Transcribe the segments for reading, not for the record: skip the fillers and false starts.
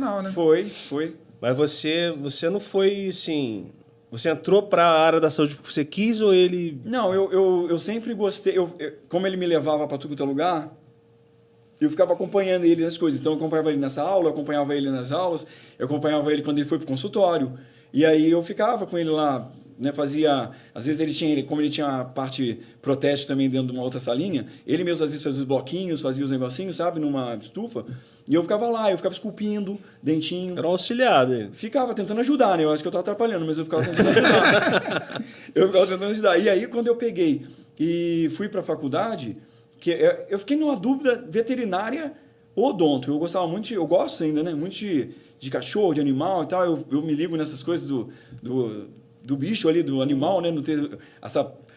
Não, né? Foi. Mas você não foi, assim... Você entrou para a área da saúde porque você quis ou ele... Não, eu sempre gostei. Como ele me levava para tudo quanto é lugar, eu ficava acompanhando ele nas coisas. Então, eu acompanhava ele nessa aula, eu acompanhava ele nas aulas, eu acompanhava ele quando ele foi para o consultório. E aí eu ficava com ele lá, né, fazia... Às vezes como ele tinha a parte protética também dentro de uma outra salinha, ele mesmo às vezes fazia os bloquinhos, fazia os negocinhos, sabe, numa estufa. E eu ficava lá, eu ficava esculpindo, dentinho. Era um auxiliar dele. Ficava tentando ajudar, né? Eu acho que eu estava atrapalhando, mas eu ficava tentando ajudar. Eu ficava tentando ajudar. E aí, quando eu peguei e fui para a faculdade, eu fiquei numa dúvida veterinária ou odonto. Eu gostava muito, eu gosto ainda, né? Muito de cachorro, de animal e tal. Eu me ligo nessas coisas do bicho ali, do animal, né? Não ter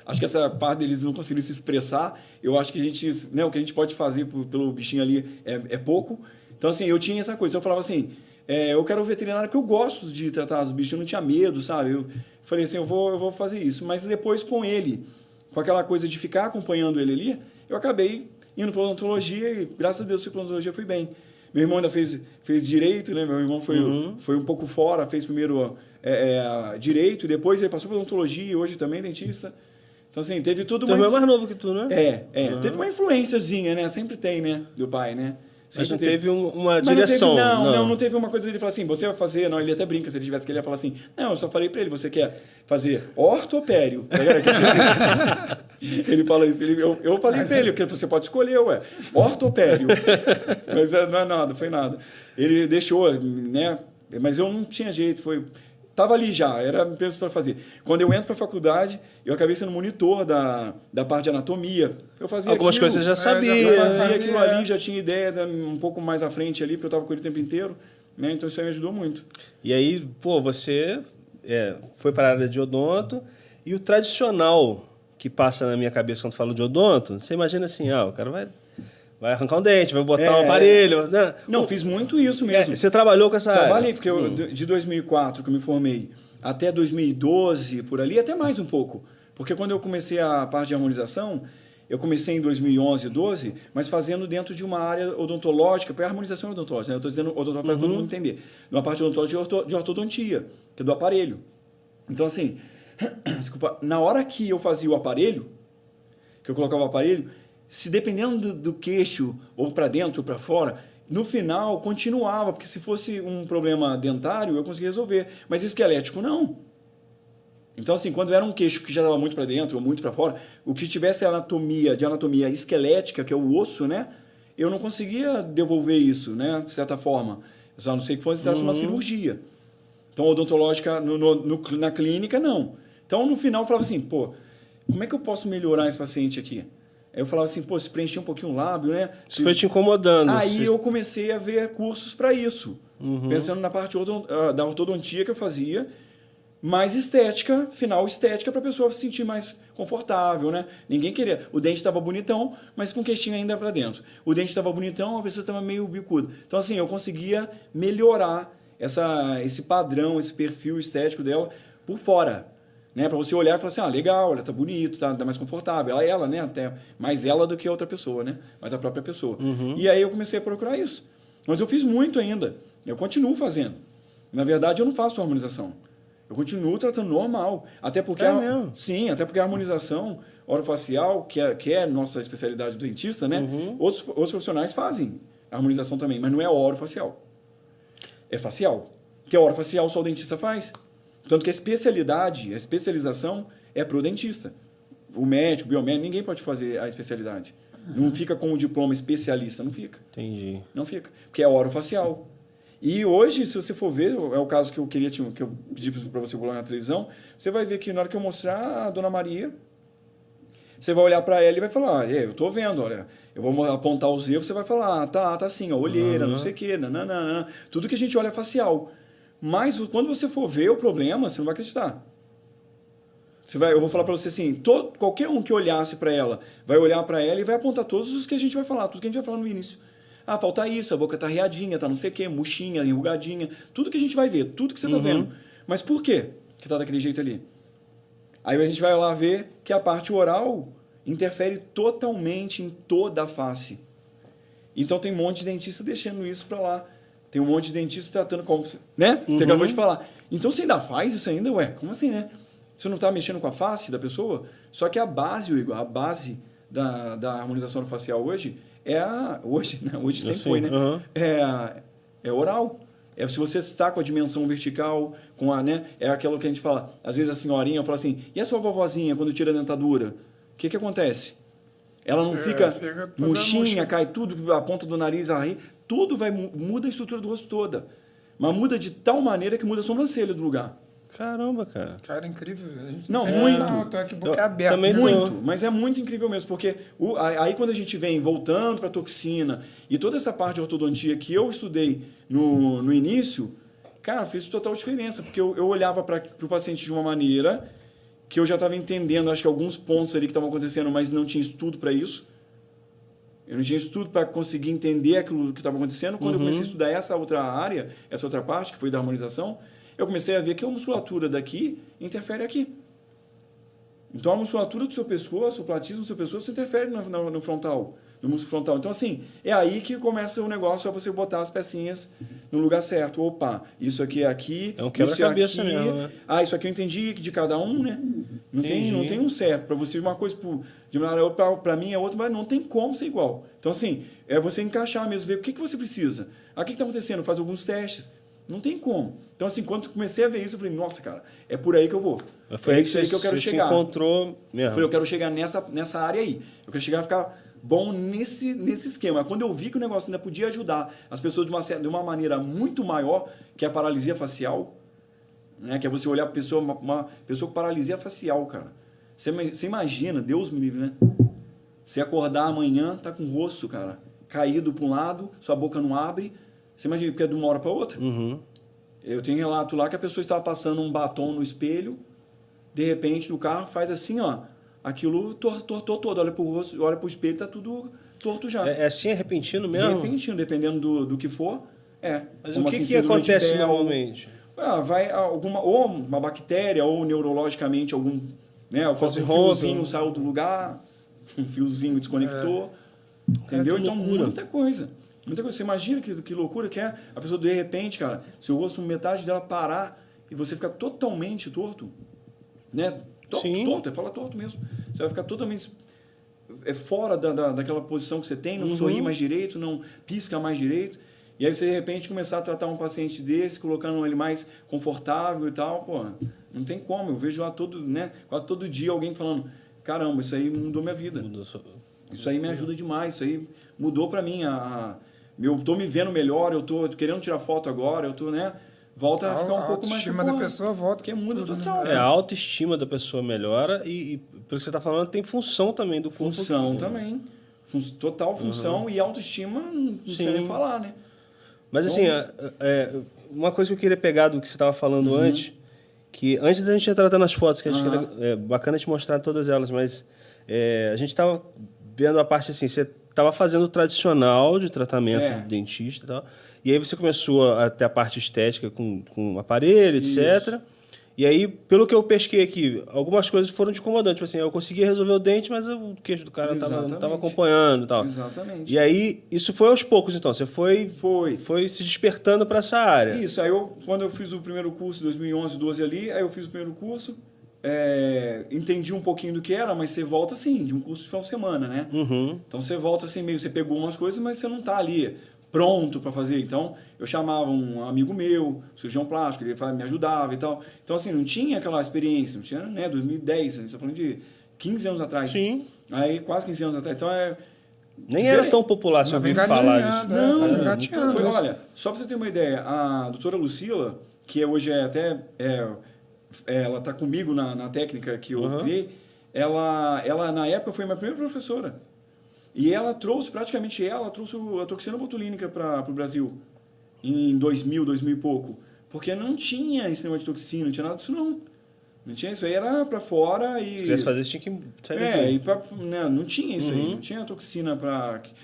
acho que essa parte deles não conseguirem se expressar. Eu acho que a gente, né? O que a gente pode fazer pelo bichinho ali é pouco. Então, assim, eu tinha essa coisa. Eu falava assim, eu quero veterinário porque eu gosto de tratar os bichos, eu não tinha medo, sabe? Eu falei assim, eu vou fazer isso. Mas depois com ele, com aquela coisa de ficar acompanhando ele ali, eu acabei indo para odontologia e, graças a Deus, fui para odontologia, fui bem. Meu irmão ainda fez direito, né? Meu irmão foi um pouco fora, fez primeiro direito, e depois ele passou para odontologia e hoje também é dentista. Então, assim, teve tudo... Teu irmão é mais novo que tu, né? Teve uma influenciazinha, né? Sempre tem, né? Do pai, né? Mas não teve uma Mas direção. Não teve uma coisa dele falar assim, você vai fazer... Não, ele até brinca, se ele tivesse que ele ia falar assim, não, eu só falei pra ele, você quer fazer ortopério? Ele fala isso, eu falei pra ele, porque você pode escolher, ortopério. Mas não é nada, foi nada. Ele deixou, né? Mas eu não tinha jeito, Tava ali já, era mesmo para fazer. Quando eu entro para a faculdade, eu acabei sendo monitor da parte de anatomia. Eu fazia algumas coisas você já sabia. Eu fazia aquilo ali, já tinha ideia um pouco mais à frente ali, porque eu estava com ele o tempo inteiro. Né? Então isso aí me ajudou muito. E aí, pô, você foi para a área de odonto e o tradicional que passa na minha cabeça quando falo de odonto, você imagina assim, o cara vai arrancar um dente, vai botar um aparelho. Né? Não, fiz muito isso mesmo. Você trabalhou com essa área? Trabalhei, porque de 2004 que eu me formei até 2012, por ali, até mais um pouco. Porque quando eu comecei a parte de harmonização, eu comecei em 2011, 12, mas fazendo dentro de uma área odontológica, para a harmonização odontológica, né? Eu estou dizendo odontológica para todo mundo entender. Numa parte odontológica de ortodontia, que é do aparelho. Então, assim, desculpa, na hora que eu fazia o aparelho, que eu colocava o aparelho, se dependendo do queixo, ou para dentro ou para fora, no final continuava, porque se fosse um problema dentário, eu conseguia resolver. Mas esquelético, não. Então, assim, quando era um queixo que já estava muito para dentro ou muito para fora, o que tivesse anatomia esquelética, que é o osso, né? Eu não conseguia devolver isso, né? De certa forma. Eu só não sei que fosse uma cirurgia. Então, odontológica na clínica, não. Então, no final, eu falava assim, pô, como é que eu posso melhorar esse paciente aqui? Aí eu falava assim, pô, se preencher um pouquinho o lábio, né? Isso foi te incomodando. Aí eu comecei a ver cursos para isso. Pensando na parte da ortodontia que eu fazia, mais estética, final estética, para a pessoa se sentir mais confortável, né? Ninguém queria. O dente estava bonitão, mas com o queixinho ainda para dentro. O dente estava bonitão, a pessoa estava meio bicuda. Então, assim, eu conseguia melhorar esse padrão, esse perfil estético dela por fora. Né, para você olhar e falar assim, legal, ela tá bonito, tá mais confortável. Ela, né, até mais ela do que a outra pessoa, né? Mais a própria pessoa. E aí eu comecei a procurar isso. Mas eu fiz muito ainda. Eu continuo fazendo. Na verdade, eu não faço harmonização. Eu continuo tratando normal. Até porque sim, até porque a harmonização orofacial, que é nossa especialidade do dentista, né? Outros profissionais fazem a harmonização também, mas não é orofacial. É facial. Que a orofacial só o dentista faz. Tanto que a especialização é para o dentista. O médico, o biomédico, ninguém pode fazer a especialidade. Não fica com o diploma especialista, não fica. Entendi. Não fica, porque é orofacial. E hoje, se você for ver, é o caso que eu pedi para você colocar na televisão, você vai ver que na hora que eu mostrar a Dona Maria, você vai olhar para ela e vai falar, eu estou vendo, olha, eu vou apontar os erros, você vai falar, tá assim, a olheira, não sei o quê, nananana. Tudo que a gente olha é facial. Mas quando você for ver o problema, você não vai acreditar. Eu vou falar para você assim, qualquer um que olhasse para ela, vai olhar para ela e vai apontar todos os que a gente vai falar, tudo que a gente vai falar no início. Falta isso, a boca tá riadinha, tá não sei o quê, murchinha, enrugadinha, tudo que a gente vai ver, tudo que você tá vendo. Mas por quê que tá daquele jeito ali? Aí a gente vai lá ver que a parte oral interfere totalmente em toda a face. Então tem um monte de dentista deixando isso para lá, Tem um monte de dentista tratando como, né? Você acabou de falar. Então você ainda faz isso ainda? Ué, como assim, né? Você não está mexendo com a face da pessoa? Só que a base, Igor, a base da harmonização facial hoje é hoje, né? Hoje sempre foi, né? É oral. É se você está com a dimensão vertical, com a, né? É aquilo que a gente fala. Às vezes a senhorinha fala assim, e a sua vovozinha quando tira a dentadura? O que acontece? Ela não fica murchinha, cai tudo, a ponta do nariz, tudo muda a estrutura do rosto toda. Mas muda de tal maneira que muda a sobrancelha do lugar. Caramba, cara. Cara, incrível. Não, muito. Tô aqui boca aberta. Muito, mas é muito incrível mesmo, porque aí quando a gente vem voltando para a toxina e toda essa parte de ortodontia que eu estudei no início, cara, fez total diferença, porque eu olhava para o paciente de uma maneira que eu já estava entendendo, acho que alguns pontos ali que estavam acontecendo, mas não tinha estudo para isso. Eu não tinha estudo para conseguir entender aquilo que estava acontecendo. Quando eu comecei a estudar essa outra área, essa outra parte, que foi da harmonização, eu comecei a ver que a musculatura daqui interfere aqui. Então, a musculatura do seu pescoço, o platismo do seu pescoço, interfere no frontal, no músculo frontal. Então, assim, é aí que começa o negócio, é você botar as pecinhas no lugar certo. Opa, isso aqui é aqui, é um quebra-cabeça mesmo, né? Isso aqui eu entendi de cada um, né? Não tem um certo. Para você, uma coisa de maneira para mim é outra, mas não tem como ser igual. Então, assim, é você encaixar mesmo, ver o que você precisa. O que está acontecendo? Faz alguns testes. Não tem como. Então, assim, quando comecei a ver isso, eu falei, nossa, cara, é por aí que eu vou. Foi aí que eu quero chegar. Se encontrou mesmo. Eu falei, eu quero chegar nessa área aí. Eu quero chegar a ficar bom nesse esquema. Quando eu vi que o negócio ainda podia ajudar as pessoas de uma maneira muito maior, que é a paralisia facial, né? Que é você olhar para uma pessoa com paralisia facial, cara. Você imagina, Deus me livre, né? Você acordar amanhã, tá com o rosto, cara, caído para um lado, sua boca não abre. Você imagina, porque é de uma hora para outra. Eu tenho relato lá que a pessoa estava passando um batom no espelho, de repente, no carro, faz assim, ó, aquilo tortou todo, olha pro rosto, olha pro espelho, tá tudo torto já. É assim, é repentino mesmo? Repentino, dependendo do que for, Mas o que acontece normalmente? Vai ou uma bactéria, ou neurologicamente algum, né, um fiozinho saiu do lugar, um fiozinho desconectou, entendeu? Então, muita coisa. Muita coisa. Você imagina que loucura que é a pessoa, de repente, cara, seu rosto, metade dela parar e você ficar totalmente torto, né? Torto, fala torto mesmo. Você vai ficar totalmente fora daquela posição que você tem, não sorri mais direito, não pisca mais direito. E aí você, de repente, começar a tratar um paciente desse, colocando ele mais confortável e tal, pô, não tem como. Eu vejo lá quase todo dia alguém falando, caramba, isso aí mudou minha vida. Isso aí me ajuda demais, isso aí mudou pra mim eu tô me vendo melhor, eu tô querendo tirar foto agora, eu tô, né? Volta a ficar um pouco mais... A autoestima da pessoa volta. Porque muda total. A autoestima da pessoa melhora e pelo que você está falando, tem função também do corpo. Função também. Total função e autoestima, não precisa nem falar, né? Mas assim, uma coisa que eu queria pegar do que você estava falando antes, que antes da gente entrar nas fotos, que acho que é bacana te mostrar todas elas, mas a gente estava vendo a parte assim, você estava fazendo o tradicional de tratamento de dentista e tal. E aí você começou a ter a parte estética com aparelho, etc. E aí, pelo que eu pesquei aqui, algumas coisas foram te incomodando. Tipo assim, eu conseguia resolver o dente, mas o queixo do cara não estava acompanhando e tal. Exatamente. E aí, isso foi aos poucos, então? Você foi se despertando para essa área? Isso. Aí, quando eu fiz o primeiro curso, 2011, 12 ali, aí eu fiz o primeiro curso, entendi um pouquinho do que era, mas você volta assim, de um curso de final de semana, né? Então, você volta assim, meio, você pegou umas coisas, mas você não está ali pronto para fazer. Então, eu chamava um amigo meu, cirurgião plástico, ele me ajudava e tal. Então, assim, não tinha aquela experiência, não tinha, né, 2010, a gente está falando de 15 anos atrás. Sim. Aí, quase 15 anos atrás. Então, nem era tão popular se ouvir falar disso. Não, foi, olha, só para você ter uma ideia, a doutora Lucila, que hoje ela está comigo na técnica que eu criei, ela, na época, foi minha primeira professora. E ela trouxe a toxina botulínica para o Brasil em 2000 e pouco. Porque não tinha esse negócio de toxina, não tinha nada disso não. Não tinha isso aí, era para fora e... Se quisesse fazer, tinha que sair daqui. Não tinha isso aí, não tinha toxina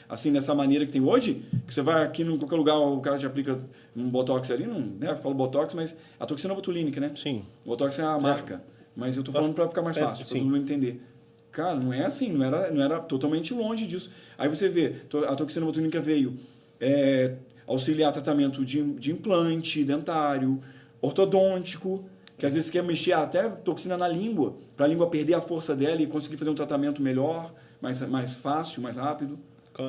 assim, dessa maneira que tem hoje, que você vai aqui em qualquer lugar, o cara te aplica um botox ali, eu falo botox, mas a toxina botulínica, né? Sim. O botox é a marca, mas eu tô falando para ficar mais fácil, para todo mundo entender. Cara, não é assim, não era totalmente longe disso. Aí você vê, a toxina botulínica veio, auxiliar tratamento de implante dentário, ortodôntico, que às vezes quer mexer até toxina na língua, para a língua perder a força dela e conseguir fazer um tratamento melhor, mais fácil, mais rápido.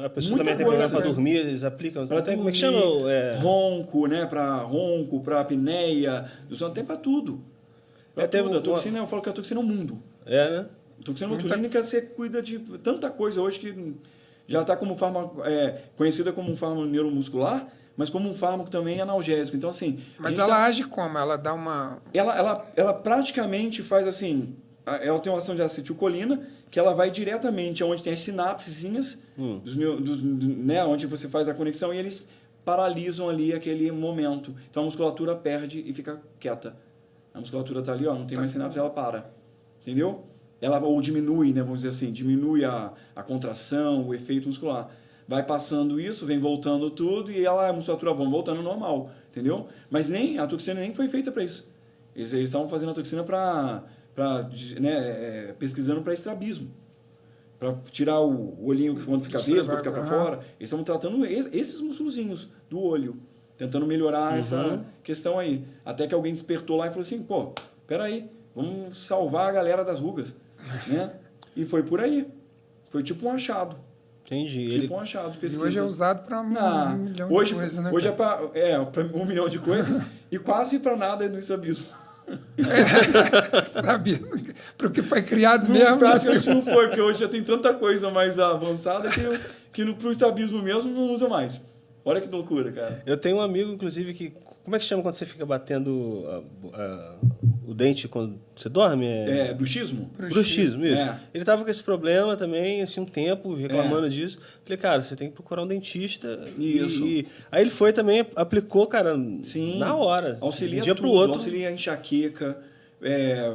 A pessoa Muita também tem coisa, problema para né? dormir, eles aplicam. Pra Como é que dormir, chama? Ronco, né? Para ronco, para apneia, tem para tudo. Pra tem tudo. A toxina, eu falo que a toxina é o mundo. Né? A toxina botulínica, você cuida de tanta coisa hoje que já está como fármaco, conhecida como um fármaco neuromuscular, mas como um fármaco também analgésico. Então, assim... Mas ela age como? Ela dá uma... Ela praticamente faz assim... Ela tem uma ação de acetilcolina, que ela vai diretamente aonde tem as sinapsezinhas, né, onde você faz a conexão, e eles paralisam ali aquele momento. Então a musculatura perde e fica quieta. A musculatura está ali, ó, não tem mais sinapse, ela para. Entendeu? Ela ou diminui, né, vamos dizer assim, diminui a contração, o efeito muscular. Vai passando isso, vem voltando tudo, e a musculatura vai voltando ao normal, entendeu? Mas a toxina nem foi feita para isso. Eles estavam fazendo a toxina pesquisando para estrabismo, para tirar o olhinho que quando fica vesgo, fica para fora. Eles estavam tratando esses musculozinhos do olho, tentando melhorar essa questão aí. Até que alguém despertou lá e falou assim, pô, peraí, vamos salvar a galera das rugas, né? E foi por aí. Foi tipo um achado. Entendi. Tipo um achado de pesquisa. E hoje é usado para um milhão de coisas, né? Hoje é para 1 milhão de coisas e quase para nada no estrabismo. Para o que foi criado mesmo. Praticamente não foi, porque hoje já tem tanta coisa mais avançada que pro estrabismo mesmo não usa mais. Olha que loucura, cara. Eu tenho um amigo, inclusive, que... Como é que chama quando você fica batendo o dente quando você dorme? Bruxismo? Bruxismo, isso. É. Ele tava com esse problema também, assim, um tempo, reclamando disso. Falei, cara, você tem que procurar um dentista. Isso. Aí ele foi também, aplicou, cara, Sim. na hora. Auxilia de um dia tudo, pro outro. auxilia a enxaqueca,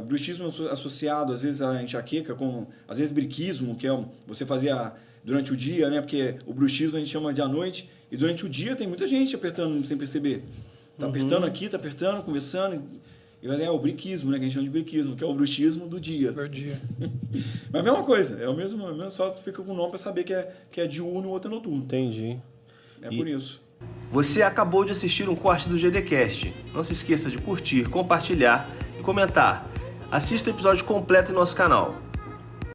bruxismo associado, às vezes, à enxaqueca, às vezes briquismo, que é você fazia durante o dia, né? Porque o bruxismo a gente chama de à noite, e durante o dia tem muita gente apertando sem perceber. Tá apertando aqui, tá apertando, conversando. E é o briquismo, né? Que a gente chama de briquismo, que é o bruxismo do dia. Mas a mesma coisa, é o mesmo, só fica com o nome para saber que é diurno e o outro é noturno. Entendi. Por isso. Você acabou de assistir um corte do GDcast. Não se esqueça de curtir, compartilhar e comentar. Assista o episódio completo em nosso canal.